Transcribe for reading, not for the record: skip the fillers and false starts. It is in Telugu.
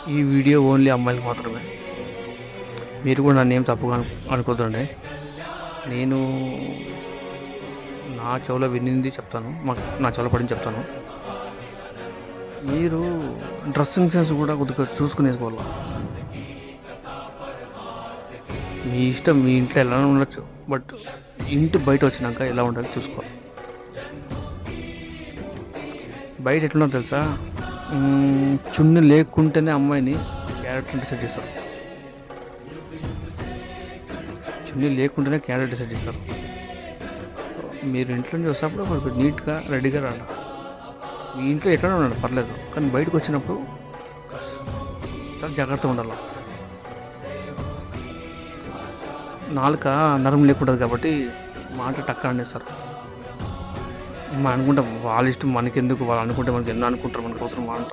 ఈ వీడియో ఓన్లీ అమ్మాయిలకు మాత్రమే. మీరు కూడా నన్ను ఏం తప్పుగా అనుకోద్దండి. నేను నా చెవులో వినింది చెప్తాను, నా చెవులో పడింది చెప్తాను. మీరు డ్రెస్సింగ్ సెన్స్ కూడా కొద్దిగా చూసుకుని వేసుకోవాలి. మీ ఇష్టం, మీ ఇంట్లో ఎలా ఉండొచ్చు, బట్ ఇంటి బయట వచ్చినాక ఎలా ఉండాలి చూసుకోవాలి. బయట ఎట్లున్నా తెలుసా, చున్నీ లేకుంటేనే అమ్మాయిని క్యారెక్టర్ డిసైడ్ చేస్తారు. చున్నీ లేకుంటేనే క్యారెక్టర్ డిసైడ్ చేస్తారు. మీరు ఇంట్లో నుంచి వస్తేప్పుడు మనకు నీట్గా రెడీగా రండి. మీ ఇంట్లో ఎట్లనే ఉండండి పర్లేదు, కానీ బయటకు వచ్చినప్పుడు చాలా జాగ్రత్తగా ఉండాలి. నాలుక నరం లేకుంటుంది కాబట్టి మాట టక్క అనేస్తారు. మనం అనుకుంటాం వాళ్ళ ఇష్టం మనకెందుకు, వాళ్ళు అనుకుంటే మనకి ఎన్నో అనుకుంటారు, మనకు అవసరం అంటారు.